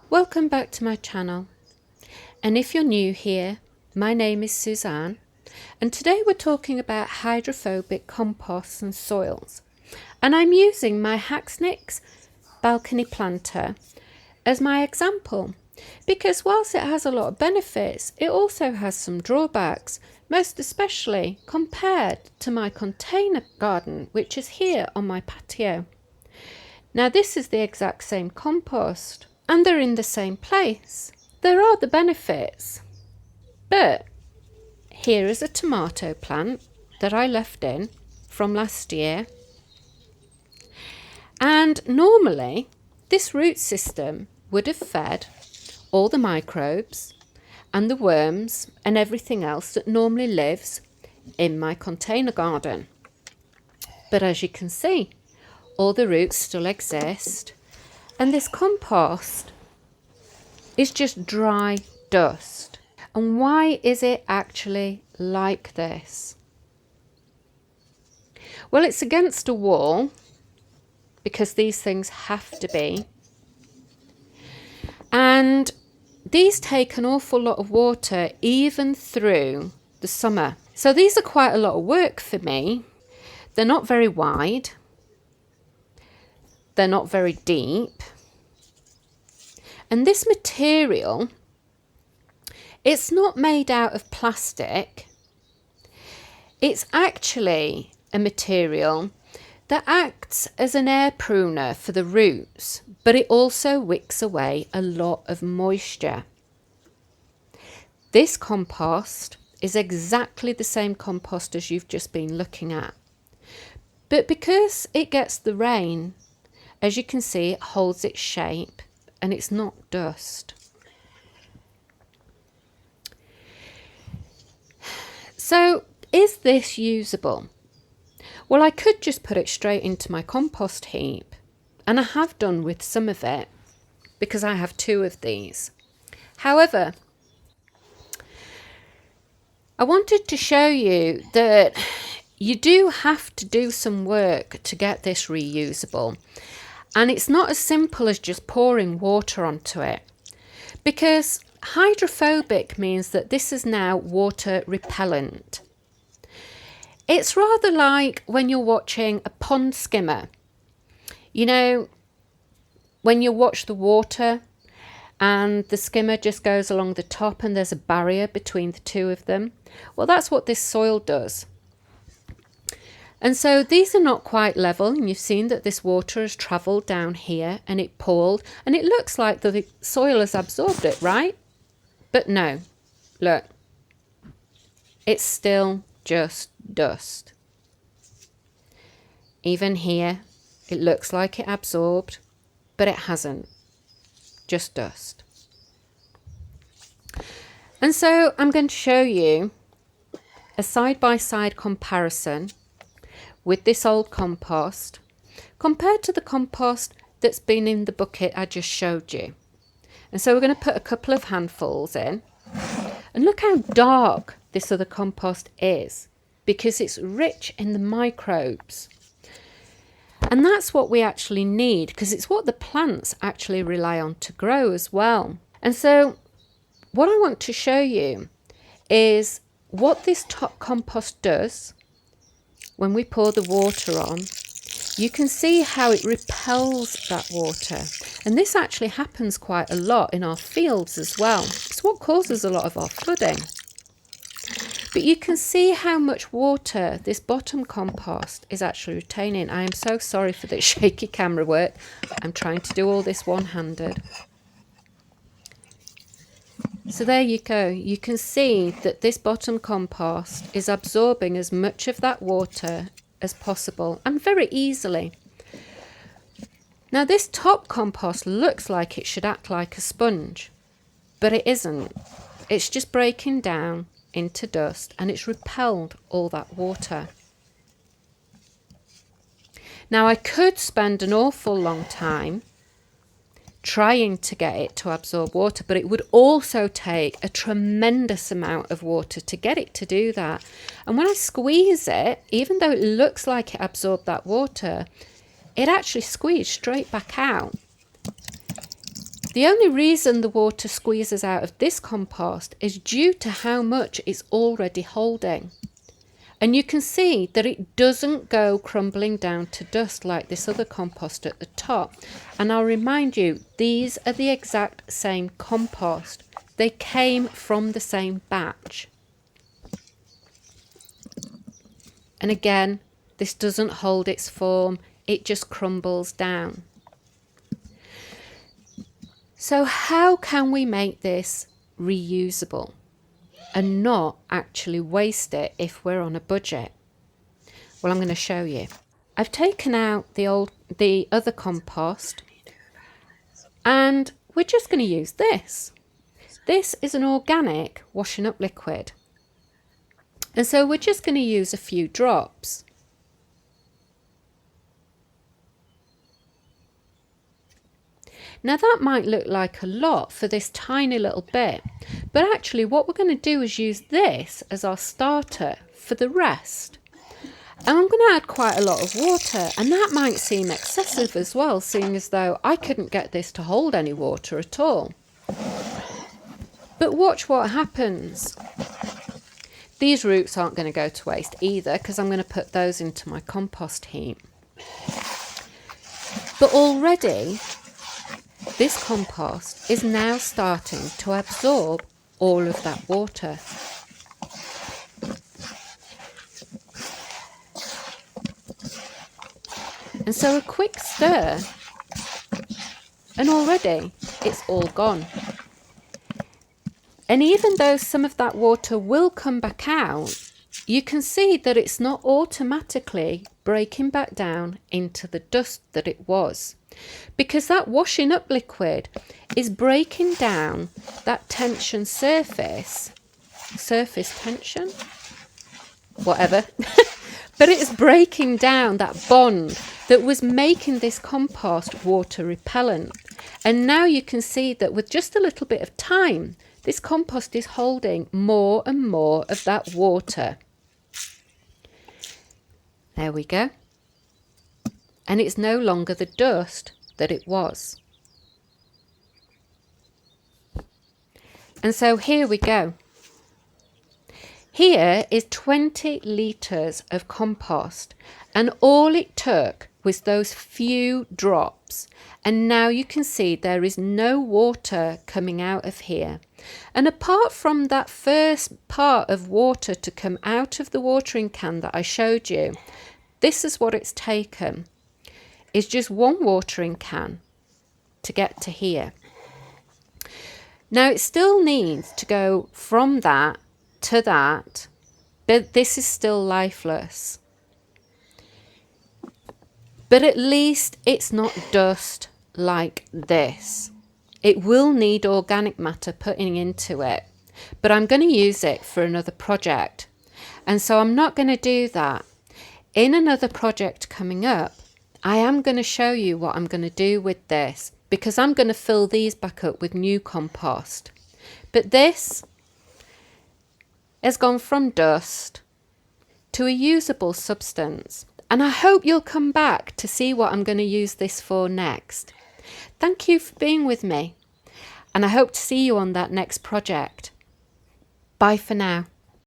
Welcome back to my channel, and if you're new here, my name is Suzanne, and today we're talking about hydrophobic composts and soils, and I'm using my Hacksnicks balcony planter as my example because whilst it has a lot of benefits, it also has some drawbacks, most especially compared to my container garden, which is here on my patio. Now this is the exact same compost and they're in the same place. There are the benefits, but here is a tomato plant that I left in from last year, and normally this root system would have fed all the microbes and the worms and everything else that normally lives in my container garden. But as you can see, all the roots still exist, and this compost is just dry dust. And why is it actually like this? Well, it's against a wall because these things have to be. And these take an awful lot of water even through the summer. So these are quite a lot of work for me. They're not very wide. They're not very deep. And this material, it's not made out of plastic. It's actually a material that acts as an air pruner for the roots, but it also wicks away a lot of moisture. This compost is exactly the same compost as you've just been looking at. But because it gets the rain, as you can see, it holds its shape and it's not dust. So is this usable? Well, I could just put it straight into my compost heap, and I have done with some of it because I have 2 of these. However, I wanted to show you that you do have to do some work to get this reusable. And it's not as simple as just pouring water onto it, because hydrophobic means that this is now water repellent. It's rather like when you're watching a pond skimmer. You know, when you watch the water and the skimmer just goes along the top and there's a barrier between the 2 of them. Well, that's what this soil does. And so these are not quite level, and you've seen that this water has travelled down here and it pooled, and it looks like the soil has absorbed it, right? But no, look, it's still just dust. Even here, it looks like it absorbed, but it hasn't, just dust. And so I'm going to show you a side-by-side comparison with this old compost compared to the compost that's been in the bucket I just showed you. And so we're going to put a couple of handfuls in, and look how dark this other compost is because it's rich in the microbes. And that's what we actually need, because it's what the plants actually rely on to grow as well. And so what I want to show you is what this top compost does. When we pour the water on, you can see how it repels that water. And this actually happens quite a lot in our fields as well. It's what causes a lot of our flooding. But you can see how much water this bottom compost is actually retaining. I am so sorry for the shaky camera work. I'm trying to do all this one-handed. So there you go. You can see that this bottom compost is absorbing as much of that water as possible, and very easily. Now this top compost looks like it should act like a sponge, but it isn't. It's just breaking down into dust, and it's repelled all that water. Now I could spend an awful long time trying to get it to absorb water, but it would also take a tremendous amount of water to get it to do that. And when I squeeze it, even though it looks like it absorbed that water, it actually squeezed straight back out. The only reason the water squeezes out of this compost is due to how much it's already holding. And you can see that it doesn't go crumbling down to dust like this other compost at the top. And I'll remind you, these are the exact same compost. They came from the same batch. And again, this doesn't hold its form, it just crumbles down. So how can we make this reusable and not actually waste it if we're on a budget? Well, I'm going to show you. I've taken out the other compost, and we're just going to use this. This is an organic washing up liquid. And so we're just going to use a few drops. Now that might look like a lot for this tiny little bit, but actually what we're going to do is use this as our starter for the rest. And I'm going to add quite a lot of water, and that might seem excessive as well, seeing as though I couldn't get this to hold any water at all. But watch what happens. These roots aren't going to go to waste either, because I'm going to put those into my compost heap. But already this compost is now starting to absorb all of that water. And so a quick stir, and already it's all gone. And even though some of that water will come back out, you can see that it's not automatically breaking back down into the dust that it was, because that washing up liquid is breaking down that tension surface tension, whatever, but it's breaking down that bond that was making this compost water repellent. And now you can see that with just a little bit of time, this compost is holding more and more of that water. There we go. And it's no longer the dust that it was. And so here we go. Here is 20 litres of compost, and all it took was those few drops. And now you can see there is no water coming out of here. And apart from that first part of water to come out of the watering can that I showed you, this is what it's taken. It's just one watering can to get to here. Now it still needs to go from that to that, but this is still lifeless. But at least it's not dust like this. It will need organic matter putting into it, but I'm going to use it for another project. And so I'm not going to do that. In another project coming up, I am going to show you what I'm going to do with this, because I'm going to fill these back up with new compost. But this has gone from dust to a usable substance. And I hope you'll come back to see what I'm going to use this for next. Thank you for being with me, and I hope to see you on that next project. Bye for now.